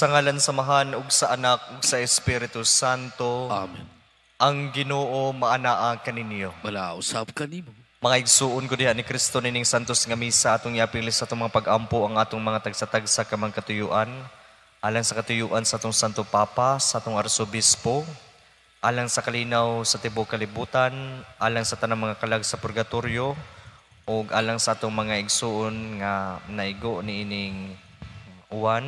Sa ngalan samahan ug sa anak ug sa Espiritu Santo. Amen. Ang Ginoo maanaa kaninyo. Malausap kanimo. Mga igsuon ko diha ni Kristo nining santos nga misa atong iapili sa atong mga pag-ampo ang atong mga tagsa-tagsa kamang katuyuan. Alang sa katuyuan sa atong Santo Papa, sa atong Arsobispo, alang sa kalinaw sa tibuok kalibutan, alang sa tanang mga kalag sa purgatorio, ug alang sa atong mga igsuon nga naigo ni ining uwan,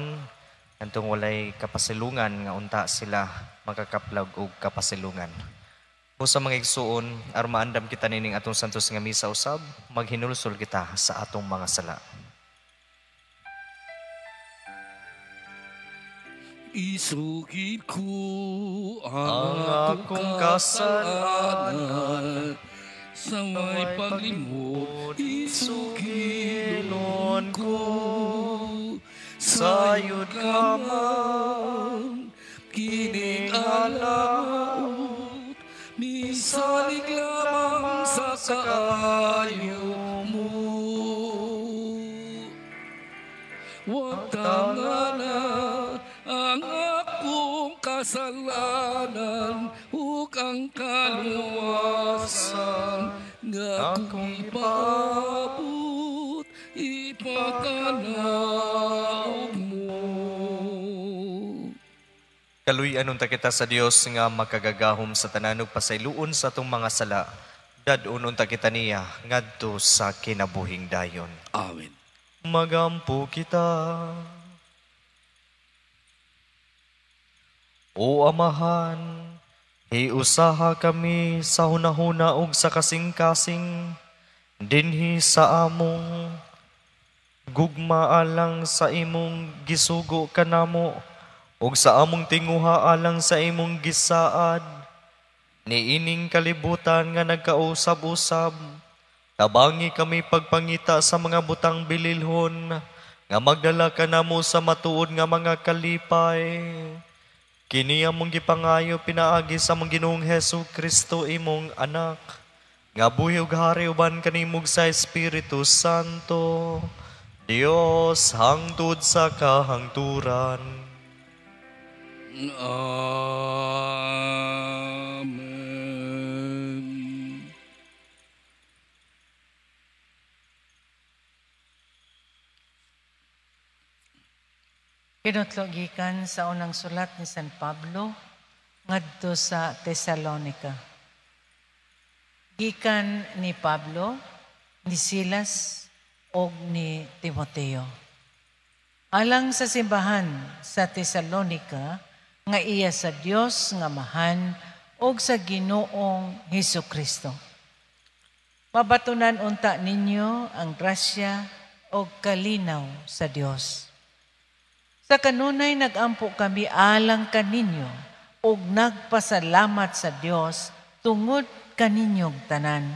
antong walay kapasilungan nga unta sila makakaplag og kapasilungan. O sa mga igsuon, armaandam kita nining atong santos nga misa usab, maghinulsol kita sa atong mga sala. Isugid ko ang akong kasalanan, sa may paglimot, isugilon ko. Sayod ka man, kining alaot, misalig lamang sa kaayo mo. Huwag tanganan ang akong kasalanan, ug ang kaluwasan nga akong ipaabot, ipakanaog mo. Kaluy-an unta kita sa Dios nga makagagahom sa tanan ug pasayloon sa atong mga sala. Dadun unta kita niya ngadto sa kinabuhing dayon. Amen. Magampo kita. O Amahan, hiusaha kami sa hunahuna ug sa kasing-kasing, dinhi sa among gugma alang sa imong gisugo kanamo, ug sa among tinguha alang sa imong gisaad. Niining kalibutan nga nagkausab-usab, tabangi kami pagpangita sa mga butang bililhon, nga magdala kanamo sa matuod nga mga kalipay. Kini among gipangayo pinaagi sa among Ginoong Hesu Kristo imong anak, nga buhi ug hari uban kanimog sa Espiritu Santo, Dios hangtod sa kahangturan. Amen. Kinutlo gikan sa unang sulat ni San Pablo ngadto sa Tesalonica. Gikan ni Pablo, ni Silas ug ni Timoteo. Alang sa simbahan sa Tesalonica nga iya sa Dios nga mahan ug sa Ginoong Hesukristo. Mabatunan unta ninyo ang grasya ug kalinaw sa Dios. Sa kanunay nagampo kami alang kaninyo ug nagpasalamat sa Dios tungod kaninyong tanan.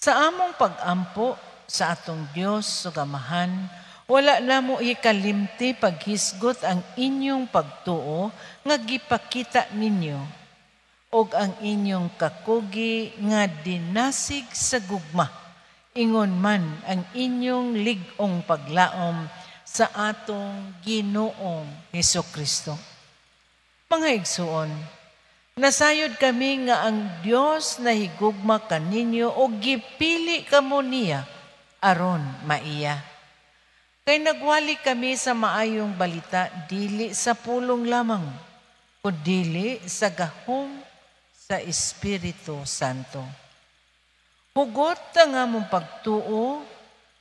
Sa among pag-ampo sa atong Dios ug Amahan, wala namo ikalimti paghisgot ang inyong pagtuo nga gipakita ninyo ug ang inyong kakugi nga dinasig sa gugma, ingon man ang inyong lig-ong paglaom sa atong Ginoong Hesukristo. Mga igsuon, nasayod kami nga ang Dios na higugma kaninyo o gipili kamo niya aron maiya. Kay nagwali kami sa maayong balita dili sa pulong lamang, kundi sa gahom sa Espiritu Santo. Hugot ang among pagtuo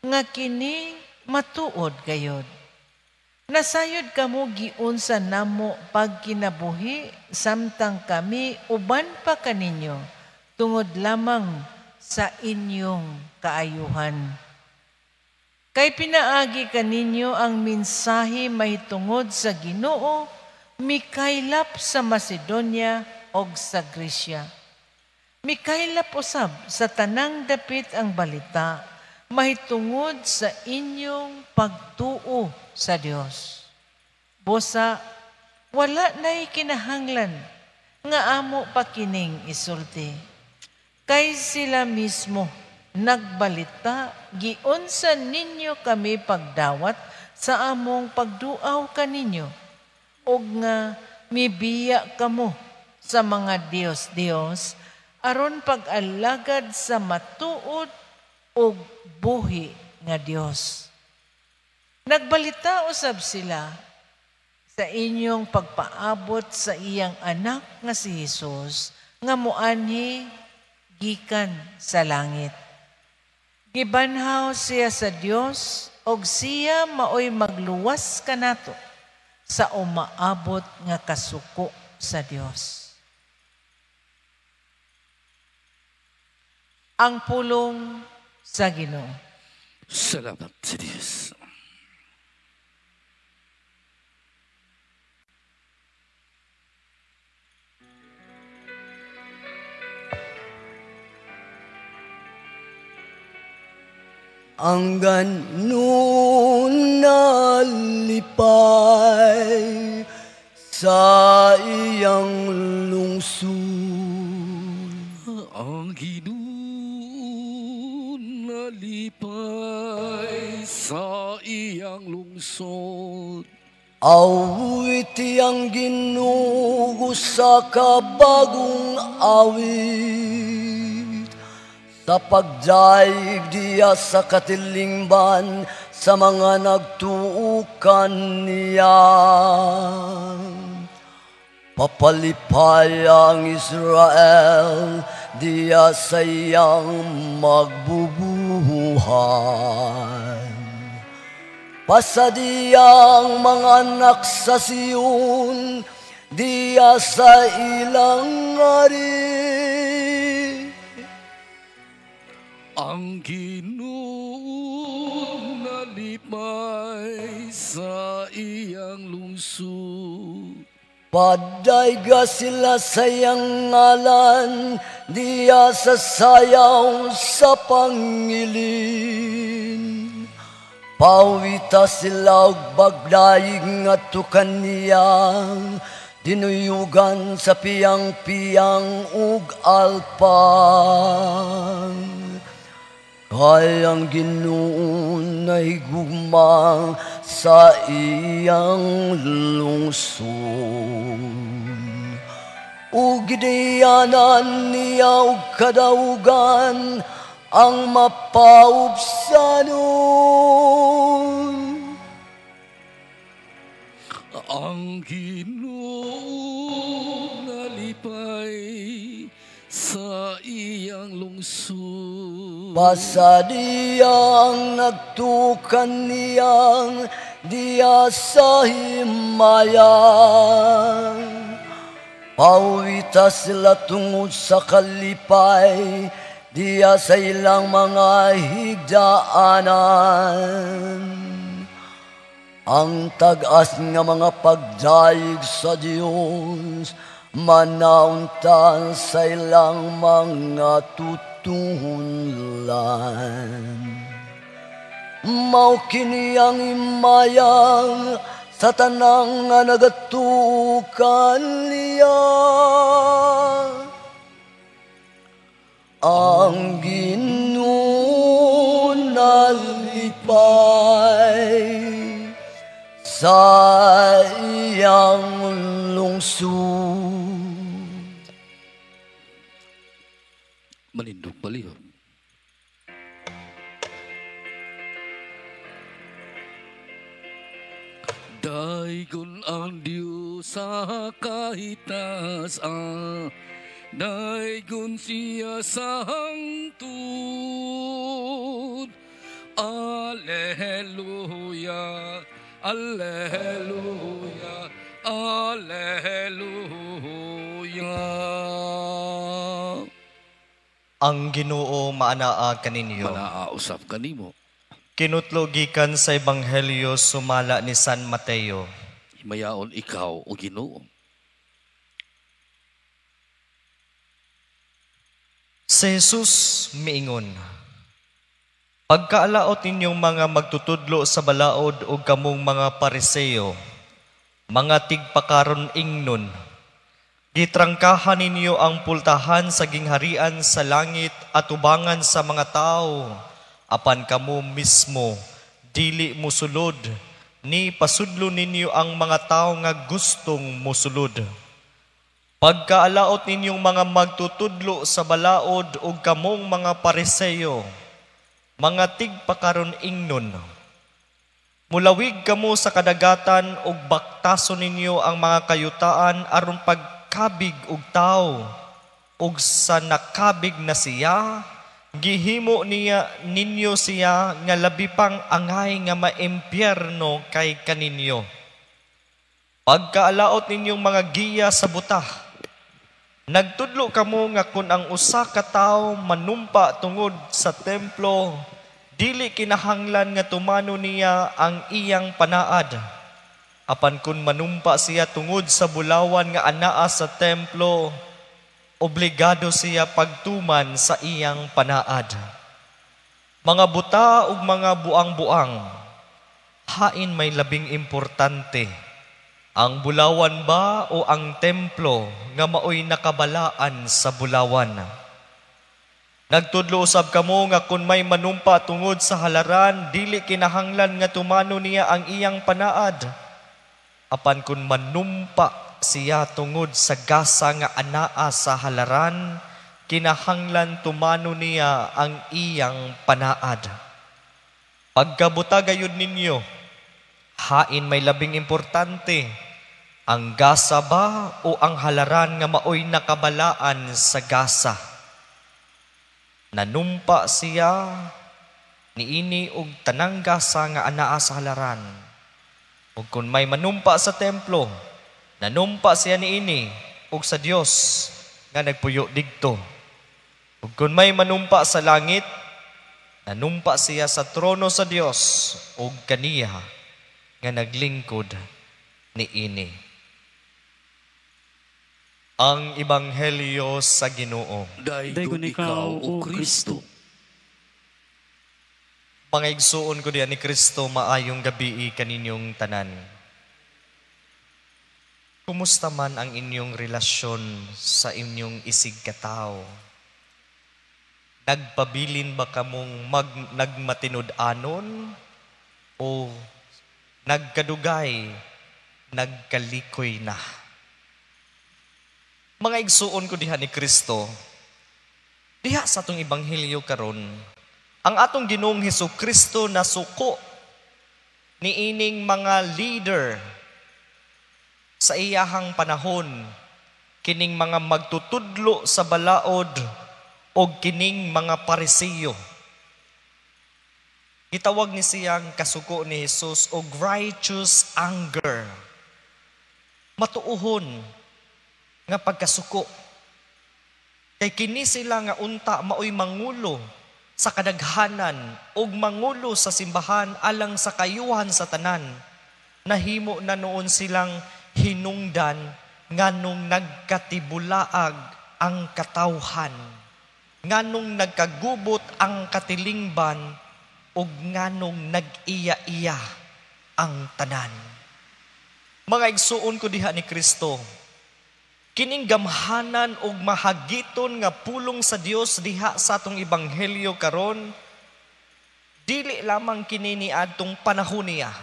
nga kini matuod gayod. Nasayod kamo giunsa namo pagkinabuhi samtang kami uban pa kaninyo tungod lamang sa inyong kaayuhan. Kay pinaagi kaninyo ang mensahe mahitungod sa Ginoo mikaylap sa Macedonia ug sa Gresya. Mikaylap usab sa tanang dapit ang balita mahitungod sa inyong pagtuo sa Dios. Busa, wala na'y kinahanglan nga amo pa kining isulti. Kay sila mismo nagbalita, giunsa ninyo kami pagdawat sa among pagduaw kaninyo o nga mibiya kamo sa mga Dios aron pag-alagad sa matuod o buhi nga Dios. Nagbalita usab sila sa inyong pagpaabot sa iyang anak nga si Jesus nga muanhi gikan sa langit. Gibanhaw siya sa Dios og siya maoy magluwas kanato sa umaabot nga kasuko sa Dios. Ang pulong sa Ginoo. Salamat sa Diyos. Ang ganun nalipay sa iyang lungsod. Ang Ginoo nalipay sa iyang lungsod. Awit iyang Ginoo sa kabagong awit, sa pagdaig diya sa katilingban sa mga nagtuukan niya. Papalipay ang Israel diya sa iyang magbubuhay. Pasadiyang mga anak sa Siyon diya sa ilang ari. Ang Ginoo nalipay sa iyang lungsod. Padayga sila sa iyang ngalan, diya sa sayaw sa pangilin. Pawita sila og bagdayig nga tukan niya, dinuyugan sa piyang-piyang ug alpang. Kayang Ginoo na higugma sa iyang lungsod. Ug gidayanan niya og kadaugan ang mapaubsanon. Ang Ginoo nalipay sa iyang lungsod. Pasadiyang nagtukan niyang diya sa himayan. Pawita sila tungod sa kalipay diya sa ilang mga higdaanan. Ang tagas nga mga pagdaig sa Diyos, manauntan sa ilang mga tutulan. Mao kini ang imayang sa tanang nga nagatukan niya. Ang Ginoo nalipay sa iyang lungsod. Manindog palihog. Daigon ang Diyos sa kahitasan, daigon siya sa hangtod. Alleluia, alleluia, alleluia. Ang Ginoo maanaa kaninyo. Manaausap kanimo. Kinutlo gikan sa Ebanghelyo sumala ni San Mateo. Himayaon ikaw o Ginoo. Si Jesus miingon, pagkaalaot ninyong mga magtutudlo sa balaod o kamong mga Pariseo, mga tigpakaron ingnon, gitrangkahan ninyo ang pultahan sa gingharian sa langit at ubangan sa mga tao, apan kamo mismo, dili musulod, ni pasudlo ninyo ang mga tao nga gustong mosulod. Pagkaalaot ninyong mga magtutudlo sa balaod ug kamong mga Pariseyo, mga tigpakaron ingnon. Mulawig kamo sa kadagatan ug baktason ninyo ang mga kayutaan aron pagkabig og tao ug sa nakabig na siya, gihimo niya ninyo siya nga labi pang angay nga maimpyerno kay kaninyo. Pagkaalaot ninyong mga giya sa butah, nagtudlo kamo nga kun ang usa ka tawo manumpa tungod sa templo, dili kinahanglan nga tumano niya ang iyang panaad. Apan kun manumpa siya tungod sa bulawan nga anaa sa templo, obligado siya pagtuman sa iyang panaad. Mga buta ug mga buang-buang, hain may labing importante, ang bulawan ba o ang templo nga maoy nakabalaan sa bulawan? Nagtudlo usab kamo nga kun may manumpa tungod sa halaran, dili kinahanglan nga tumano niya ang iyang panaad. Apan kun manumpa siya tungod sa gasa nga anaa sa halaran, kinahanglan tumano niya ang iyang panaad. Pagkabuta gayud ninyo, hain may labing importante, ang gasa ba o ang halaran nga maoy nakabalaan sa gasa? Nanumpa siya niini og tanang gasa nga anaa sa halaran. Ug kun may manumpa sa templo, nanumpa siya niini og sa Dios nga nagpuyo digto. Ug kun may manumpa sa langit, nanumpa siya sa trono sa Dios ug kaniya nga naglingkod niini. Ang Ebanghelyo sa Ginoo. Daygon ikaw, O Kristo. Mga igsuon ko diyan ni Kristo, maayong gabi kaninyong tanan. Kumusta man ang inyong relasyon sa inyong isig katao? Nagpabilin ba kamong nagmatinud-anon o nagkadugay, nagkalikoy na? Mga igsuon ko diha ni Kristo, diha sa atong Ebanghelyo karon, ang atong Ginoong Hesukristo na suko ni ining mga leader sa iyahang panahon, kining mga magtutudlo sa balaod o kining mga Parisiyo. Itawag ni siyang kasuko ni Jesus og righteous anger. Matuuhon nga pagkasuko. Kay kini sila nga unta maoy mangulo sa kadaghanan ug mangulo sa simbahan alang sa kayuhan sa tanan. Nahimo na noon silang hinungdan nganong nagkatibulaag ang katawhan, nganong nagkagubot ang katilingban ug nganong nag-iya-iya ang tanan. Mga igsuon ko diha ni Kristo, kining gamhanan ug mahagiton nga pulong sa Dios diha sa atong Ebanghelyo karon, dili lamang kini niadtong panahon niya.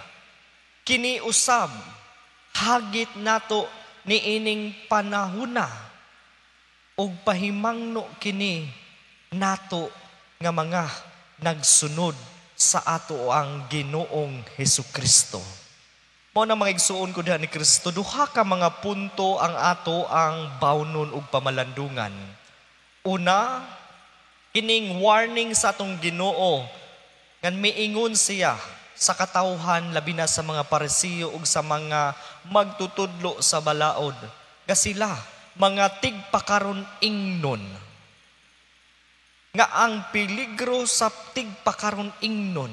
Kini usab hagit nato niining panahona ug pahimangno kini nato nga mga nagsunod sa ato ang Ginoong Hesukristo. Mao na mga igsuon ko diha ni Kristo, duha ka mga punto ang ato ang bawnon ug pamalandungan. Una, kining warning sa atong Ginoo ngan miingon siya sa katawhan labi na sa mga Parisiyo ug sa mga magtutudlo sa balaod nga sila mga tigpakaron ingnon. Nga ang peligro sa tigpakaron ingnon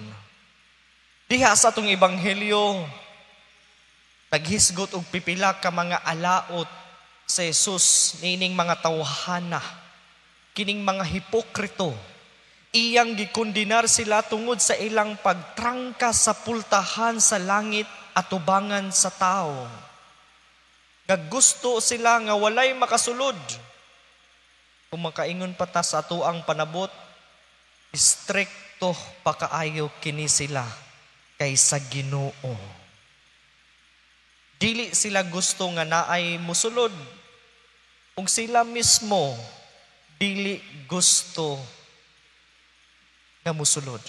diha sa atong Ebanghelyo, naghisgot og pipila ka mga alaot sa Jesus nining mga tawhana, kining mga hipokrito. Iyang gikondinar sila tungod sa ilang pagtrangka sa pultahan sa langit at tubangan sa tao. Naggusto sila nga walay makasulod. Kung makaingon pa ta sa ato ang panabot, strikto pakaayo kini sila kaysa Ginoo. Dili sila gusto nga naay musulod. Ug sila mismo dili gusto nga musulod.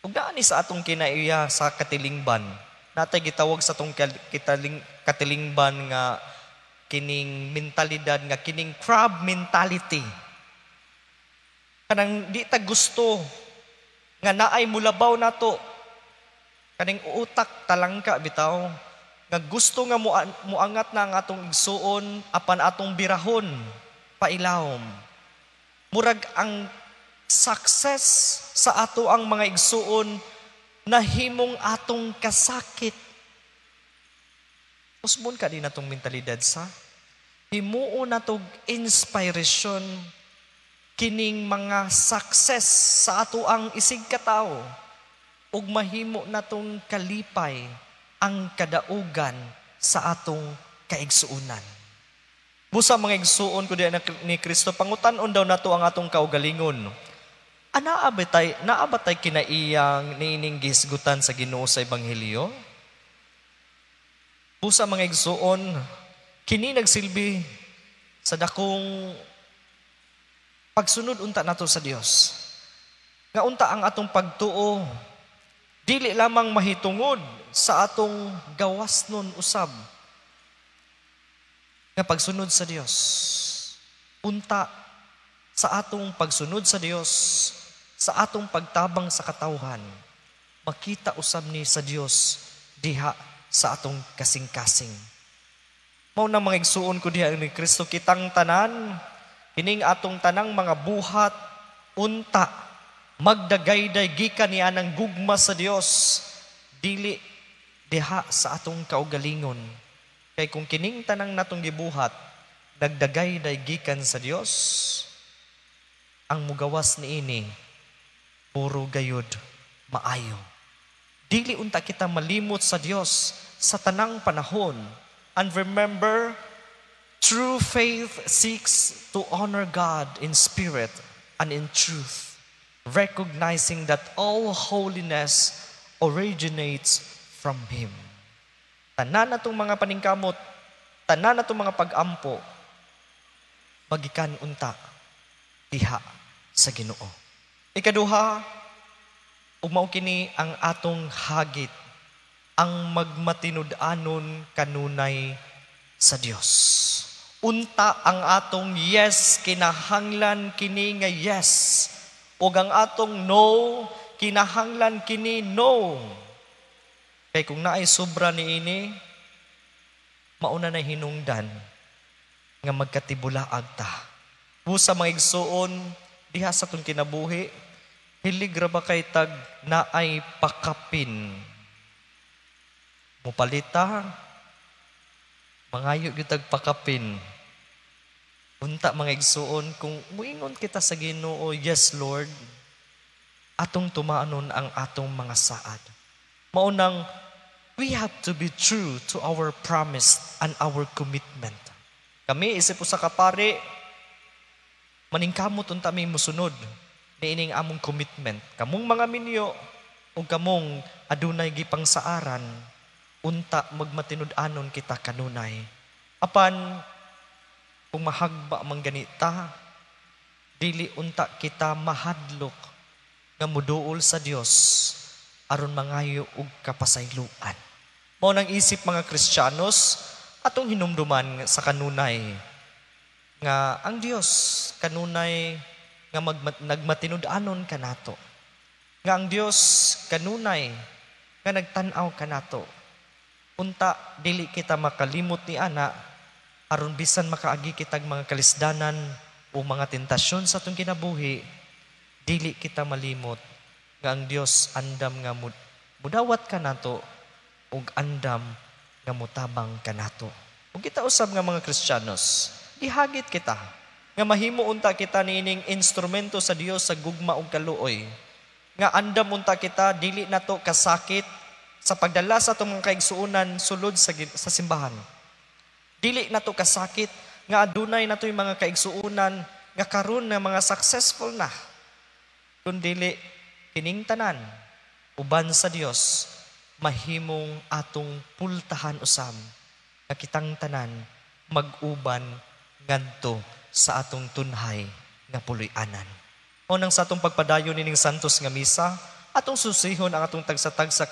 Ug naani sa atong kinaiya sa katilingban, natay gitawag sa atong katilingban nga kining mentalidad nga kining crab mentality. Kanang di ta gusto nga naay mulabaw nato. Kaning utak talangka bitaw nga gusto nga muangat na ang atong igsuon apan atong birahon pailawom. Murag ang success sa ato ang mga igsuon nahimong atong kasakit. Usbon ka din atong mentalidad sa himuon natog inspiration kining mga success sa ato ang isig katao ug mahimo natong kalipay ang kadaugan sa atong kaigsuonan. Busa mga igsuon ko diyan ni Kristo, pangutan-on daw nato ang atong kaugalingon. Naabatay kinaiyang niining gisgutan sa Ginoo sa Ebanghelyo? Busa mga igsuon, kini nagsilbi sa dakong pagsunod unta nato sa Dios. Nga unta ang atong pagtuo, dili lamang mahitungod sa atong gawas nun usab nga pagsunod sa Dios. Unta sa atong pagsunod sa Dios, sa atong pagtabang sa katawhan, makita usab ni sa Dios diha sa atong kasing-kasing. Mao na mga igsuon ko diha ni Kristo, kitang tanan, kining atong tanang mga buhat, unta, magdagayday gikan niya ng gugma sa Dios, dili diha sa atong kaugalingon. Kay kung kining tanang natong gibuhat, nagdagayday gikan sa Dios, ang mugawas niini, puro gayud, maayo. Dili unta kita malimot sa Dios sa tanang panahon. And remember, true faith seeks to honor God in spirit and in truth, recognizing that all holiness originates from Him. Tanan natong mga paningkamot, tanan natong mga pag-ampo, magikan unta diha sa Ginoo. Ikaduha, ug mao kini ang atong hagit, ang magmatinud-anon kanunay sa Dios. Unta ang atong yes, kinahanglan kini nga yes. Ug ang atong no, kinahanglan kini no. Kay kung naay sobra niini, mauna na hinungdan nga magkatibulaag ta. Busa mga igsuon diha sa atong kinabuhi, hilig ra ba kay tag naay pakapin. Mupalita, mangayo gyud tag pakapin. Unta mga igsuon, kung muingon kita sa Ginoo, yes Lord, atong tumaanon ang atong mga saad. Maunang, we have to be true to our promise and our commitment. Kami, isip sa kapari, maningkamot unta may musunod ni ining among commitment. Kamong mga minyo, o kamong adunay gipang saaran, unta magmatinud-anon kita kanunay. Apan, kung mahagba man ganita, dili unta kita mahadlok nga muduol sa Dios aron mangayo og kapasayloan. Mao nang isip mga Kristiyanos atong hinumduman sa kanunay nga ang Dios kanunay nga nagmatinud-anon kanato. Nga ang Dios kanunay nga nagtan-aw kanato. Unta dili kita makalimot ni ana aron bisan makaagi kitag mga kalisdanan o mga tentasyon sa atong kinabuhi, dili kita malimot nga ang Dios andam nga mudawat kanato ug andam nga mutabang kanato. Ug kita usab nga mga Kristiyanos, ihagit kita nga mahimo unta kita niining instrumento sa Dios sa gugma ug kaluoy. Nga andam unta kita dili nato kasakit sa pagdala sa atong mga kaigsuonan sulod sa simbahan. Dili nato kasakit nga adunay nato yung mga kaigsuonan nga karon nga mga successful na. Kundili kining tanan uban sa Dios mahimong atong pultahan usab nga kitang tanan mag-uban ngadto sa atong tunhay nga puloy-anan. Unang sa atong pagpadayon nining santos nga misa, atong susihon ang atong tagsa-tagsa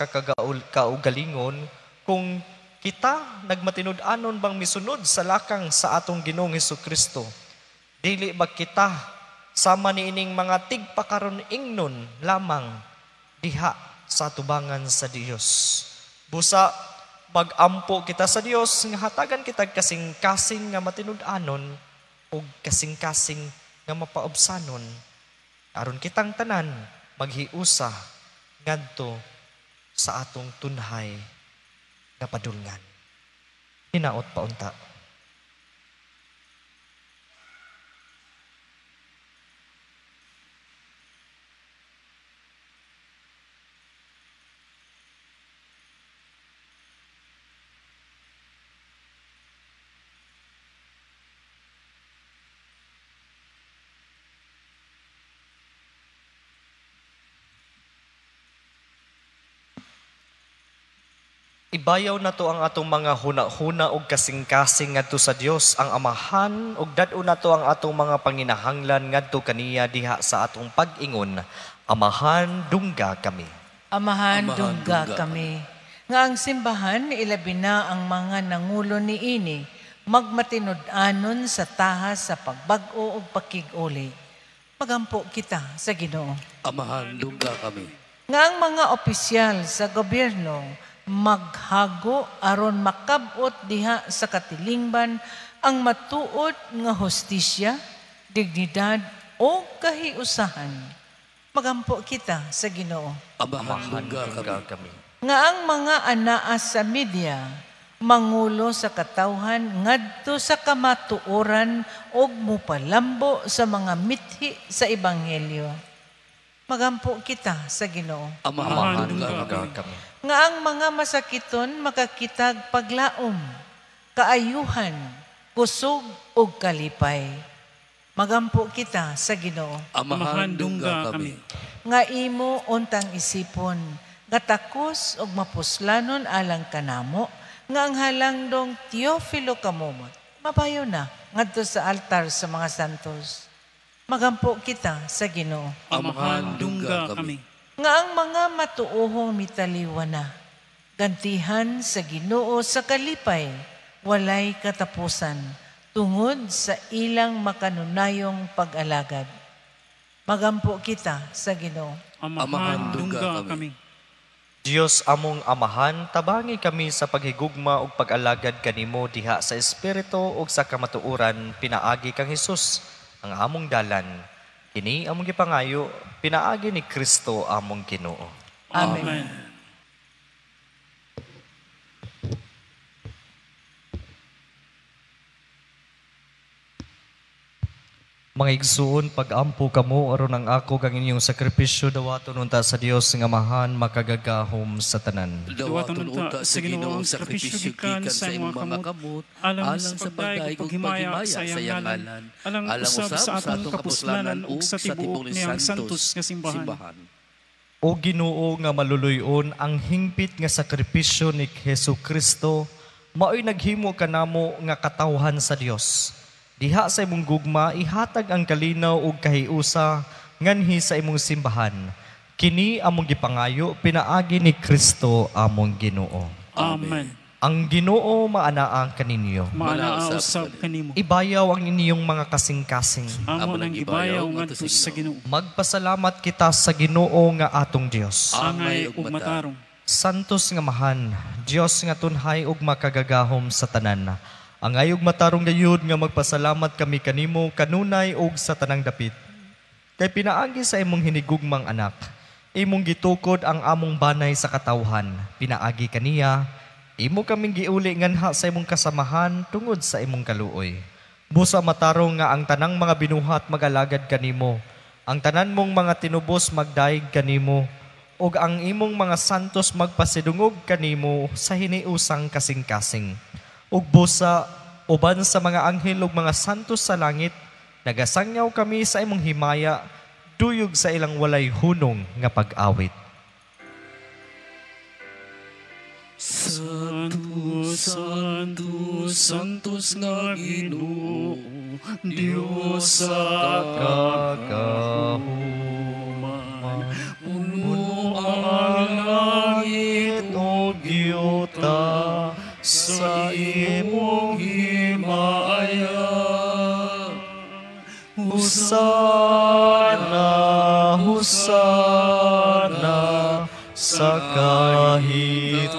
kaugalingon kung kita nagmatinud-anon bang misunod sa lakang sa atong Ginoong Hesukristo. Dili ba kita sama niining mga tigpakaron ingnon lamang diha sa atubangan sa Dios. Busa mag-ampo kita sa Dios nga hatagan kita kasing-kasing nga matinud-anon o kasing-kasing nga mapaobsanon. Aron kitang tanan maghiusa ngadto sa atong tunhay nga padulngan. Hinaot paunta. Ibayaw na to ang atong mga huna-huna og kasing-kasing ngadto sa Dios ang Amahan ug dad-o na to ang atong mga panginahanglan ngadto kaniya diha sa atong pag-ingon. Amahan, dungga kami. Amahan, dungga kami. Nga ang simbahan, ilabi na ang mga nangulo niini, magmatinud-anon sa tahas sa pagbag-o ug pakig-uli. Magampo kita sa Ginoo. Amahan, dungga kami. Nga ang mga opisyal sa gobyerno, maghago aron makabot diha sa katilingban ang matuod nga hustisya, dignidad o kahiusahan. Magampo kita sa Ginoo. Amahan, dungga kami. Nga ang mga anaa sa media, mangulo sa katawhan ngadto sa kamatuoran og mupalambo sa mga mithi sa ebanghelyo. Magampo kita sa Ginoo. Amahan, dungga kami. Nga ang mga masakiton makakitag paglaom, kaayuhan, kusog ug kalipay. Magampo kita sa Ginoo. Amahan, dungga kami. Nga imo untang isipon, gatakos ug mapuslanon alang kanamo, nga ang halangdong Teofilo kamumot. Mabayo na ngadto sa altar sa mga santos. Magampo kita sa Ginoo. Amahan, dungga kami. Nga ang mga matuohong mitaliwan na, gantihan sa Ginoo sa kalipay, walay katapusan, tungod sa ilang makanunayong pag-alagad. Magampo kita sa Ginoo. Amahan, dungga kami. Dios among Amahan, tabangi kami sa paghigugma ug pag-alagad kanimo diha sa espiritu ug sa kamatuoran pinaagi kang Hesus ang among dalan. Kini among gipangayo pinaagi ni Kristo among Ginoo. Amen. Mga igsuon, pag-ampo kamo aron ang ako kang inyong sakripisyo dawaton unta sa Dios nga Amahan makagagahom sa tanan. Dawaton unta sa Ginoo ang sakripisyo gikan sa imong mga kamot, alang sa pagdaig ug paghimaya sa iyang ngalan, alang usab sa atong kapuslanan ug sa tibuok niyang santos nga simbahan. O Ginoo nga maluluyon ang hingpit nga sakripisyo ni Hesukristo, maoy naghimo kanamo nga katawhan sa Dios. Diha sa imong gugma, ihatag ang kalinaw ug kahiusa nganhi sa imong simbahan. Kini among gipangayo, pinaagi ni Kristo among Ginoo. Amen. Ang Ginoo maanaa kaninyo. Maanaa usab kanimo. Ibayaw ang inyong mga kasing-kasing. Amo nang ibayaw ngadto sa Ginoo. Magpasalamat kita sa Ginoo nga atong Dios. Angay ug matarong. Santos nga Mahan, Dios nga tunhay ug makagagahom sa tanan. Angay ug matarong gayud nga magpasalamat kami kanimo kanunay ug sa tanang dapit. Kay pinaagi sa imong hinigugmang anak, imong gitukod ang among banay sa katawhan. Pinaagi kaniya, imo kaming giuli nganha sa imong kasamahan tungod sa imong kaluoy. Busa matarong nga ang tanang mga binuhat magalagad kanimo, ang tanan mong mga tinubos magdaig kanimo, ug ang imong mga santos magpasidungog kanimo sa hiniusang kasing-kasing. Ug busa, uban sa mga anghel ug mga santos sa langit, nagasangyaw kami sa imong himaya, duyog sa ilang walay hunong nga pag-awit. Santos, Santos, Santos nga Ginoo, Dios sa kakahuman. Puno ang langit o giyota sa imong himaya. Husana, Husana, sa kahitasan.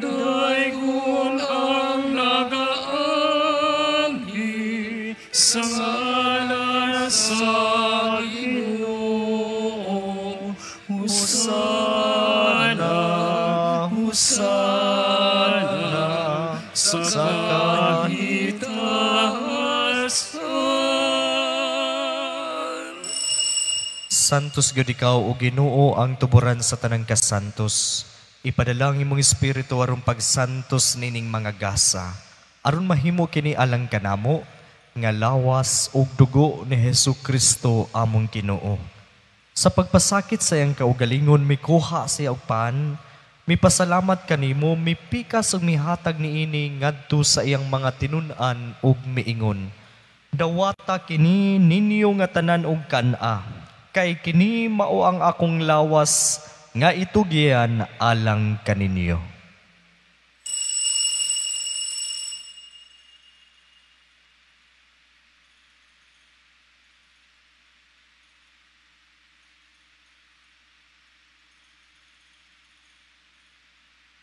Daygon ang nagaanghi sa ngalan sa Ginoo. Husana, Husana, sa kahitasan. Santos gud ikaw o Ginoo ang tuburan sa tanang kasantos. Ipadalangin mong espiritu aron pagsantos nining mga gasa. Aron mahimo kini alang kanamo nga lawas ug dugo ni Hesukristo among Ginoo. Sa pagpasakit sa iyang kaugalingon mikuha siya og pan, mipasalamat kanimo, mipikas ug mihatag niini ngadto sa iyang mga tinun-an ug miingon. Dawata kini ninyo nga tanan og kan-a. Kay kini mao ang akong lawas nga itugyan alang kaninyo.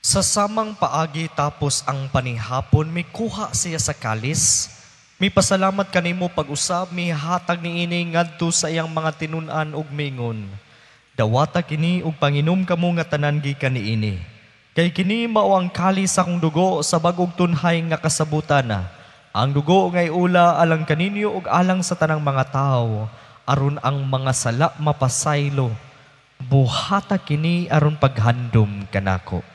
Sa samang paagi tapos ang panihapon, mikuha siya sa kalis. Mipasalamat kanimo pag-usab, mihatag niini ngadto sa iyang mga tinun-an ug mingon. Dawata kini ug panginom kamo nga tanan gikan niini. Kay kini mao ang kalis sa akong dugo sa bag-ong tunhay nga kasabutan. Ang dugo ngay ula alang kaninyo ug alang sa tanang mga tawo, aron ang mga sala mapasaylo. Buhata kini aron paghandom kanako.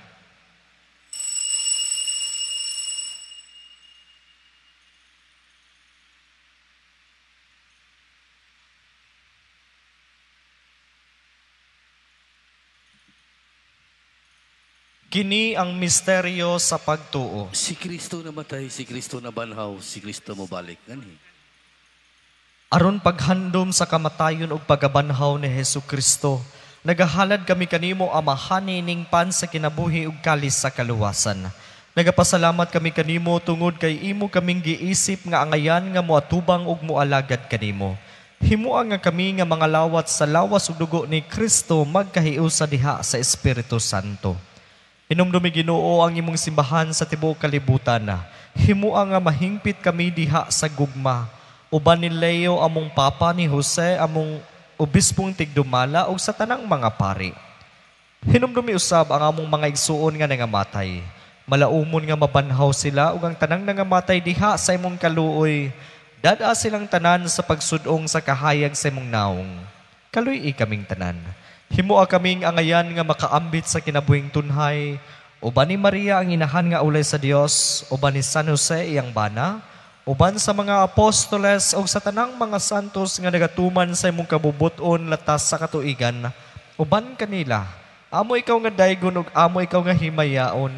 Kini ang misteryo sa pagtuo. Si Kristo namatay, si Kristo nabanhaw, si Kristo mobalik. Gani. Aron paghandom sa kamatayon ug pagabanhaw ni Hesukristo, nagahalad kami kanimo amahani ning pan sa kinabuhi ug kalis sa kaluwasan. Nagapasalamat kami kanimo tungod kay imo kaming giisip nga angayan nga moatubang ug moalagad kanimo. Himua nga kami nga mga lawat sa lawas ug dugo ni Kristo magkahiusa diha sa Espiritu Santo. Hinumdumi Ginoo ang imong simbahan sa tibuok kalibutan. Himua nga mahingpit kami diha sa gugma. Uban ni Leo among papa, ni Jose among obispong tigdumala ug sa tanang mga pari. Hinumdumi usab ang among mga igsuon nga nangamatay. Malaumon nga mabanhaw sila ug ang tanang nangamatay diha sa imong kaluoy. Dada silang tanan sa pagsudong sa kahayag sa imong naong. Kaluy kaming tanan. Himoa kaming angayan nga makaambit sa kinabuhing tunhay. Uban ni Maria ang inahan nga ulay sa Dios, uban ni San Jose iyang bana, uban sa mga apostoles o sa tanang mga santos nga nagatuman sa imong kabubuton latas sa katuigan, uban kanila, amo ikaw nga daygon ug amo ikaw nga himayaon,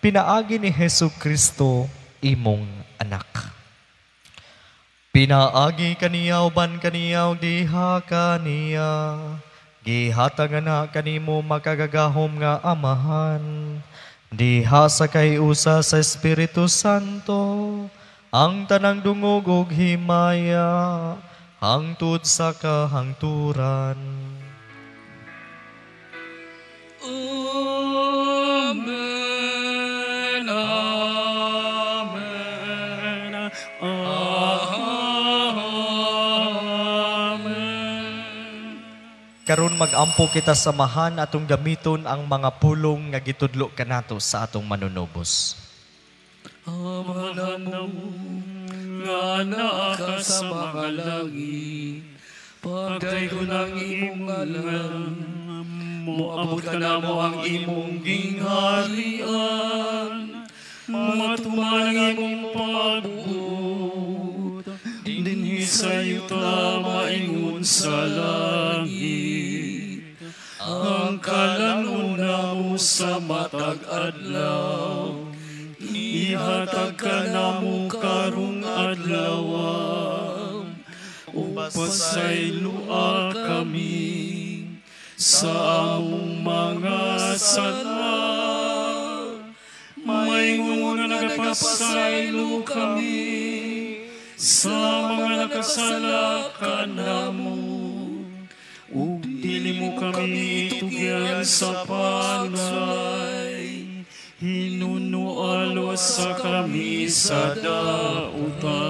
pinaagi ni Hesukristo imong anak. Pinaagi kaniya uban kaniya ug diha kaniya. Gihatag na kanimo makagagahom nga amahan, diha sa kayusa sa Espiritu Santo, ang tanang dungog ug himaya, hangtod sa kahangturan. Amen, amen, Karon mag-ampo kita samahan atong gamiton ang mga pulong nga gitudlo kanato sa atong manunubos. Amalan mo nga naa ka sa mga langit, pagday ko ng imong ngalan, moabot ka na mo ang imong gingharian, matuman ang imong pagbuot, dinhi sa yuta maingon sa langit. Ang kalanuna mo sa matag adlaw, ihatag ka namo karong adlaw, upasaylua kami sa among mga sala, maingon nga nagapasaylo kami sa mga nakasala kanamo, ug dili mo kami tugyan sa panay, hinunualo sa kami sa dautan.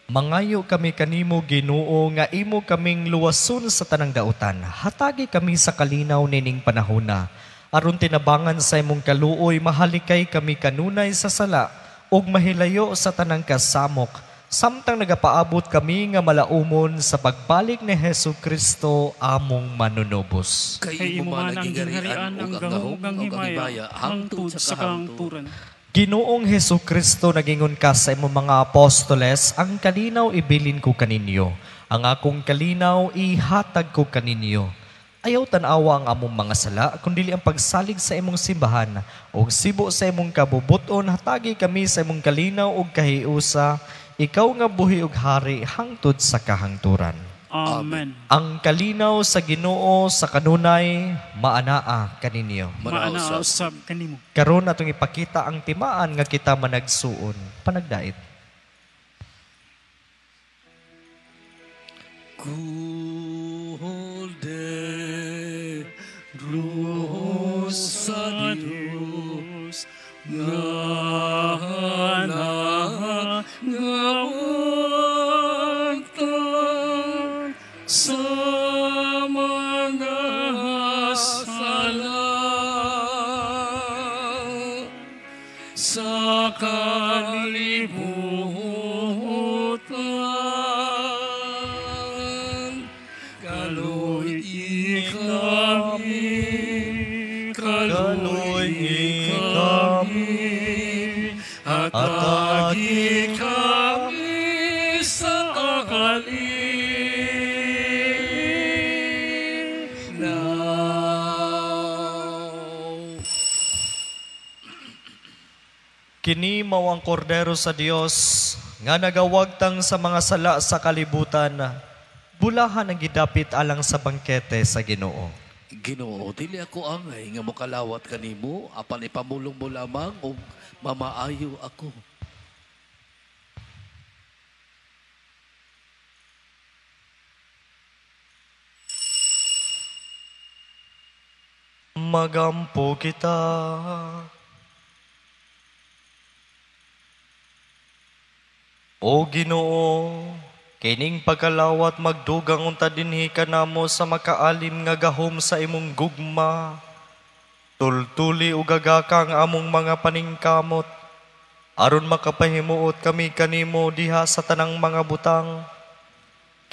Mangayo kami kanimo Ginoo nga imo kaming luwason sa tanang dautan. Hatagi kami sa kalinaw nining panahona. Aron tinabangan sa imong kaluoy, mahalikay kami kanunay sa sala ug mahilayo sa tanang kasamok. Samtang nagapaabot kami nga malaumon sa pagbalik ni Hesukristo among manunubos. Kay imo man ang gingharian ang gahugang himaya hangtod sa kahangturan. Ginoong Hesukristo, nagingon ka sa imong mga apostoles, ang kalinaw ibilin ko kaninyo, ang akong kalinaw ihatag ko kaninyo. Ayaw tanawa ang among mga sala, kundi ang pagsalig sa imong simbahan, o sibo sa imong kabubuton, hatagi kami sa imong kalinaw o kahiusa, ikaw nga buhi ug hari hangtod sa kahangturan. Amen. Ang kalinaw sa Ginoo sa kanunay maanaa kaninyo. Maanaa usab kanimo. Karon atong ipakita ang timaan nga kita managsuon. Panagdait. Kulde Diyos sa Diyos, ngana ngawagtan sa mga sala, sa kalibutan. Kaluy kami, kaluy kami, hatagi kami sa kalinaw. Kini mao ang kordero sa Dios nga nagawagtang sa mga sala sa kalibutan. Bulahan ang gidapit alang sa bangkete sa Ginoo. Ginoo, dili ako angay nga mokalawat kanimo, apan ipamulong mo lamang og mamaayo ako. Magampo kita. O Ginoo, kining pagkalawat magdugang unta dinhi kanamo sa makaalim nga gahom sa imong gugma. Tultuli ug gagakang among mga paningkamot, aron makapahimuot kami kanimo diha sa tanang mga butang.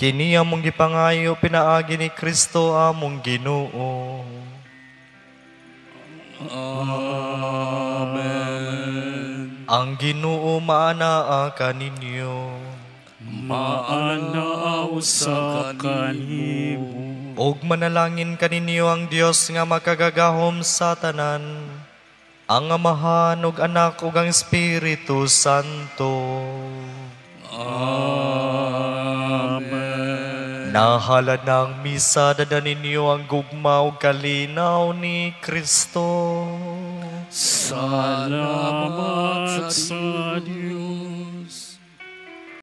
Kini among gipangayo pinaagi ni Kristo among Ginoo. Amen. Ang Ginoo maanaa kaninyo. Maanaa sa kanimo. Og manalangin kaninyo ang Dios nga makagagahom sa tanan, ang Amahan ug Anak ug ang Espiritu Santo. Amen. Nahalad na ang misa, dada ninyo ang gugma ug kalinaw ni Kristo. Salamat sa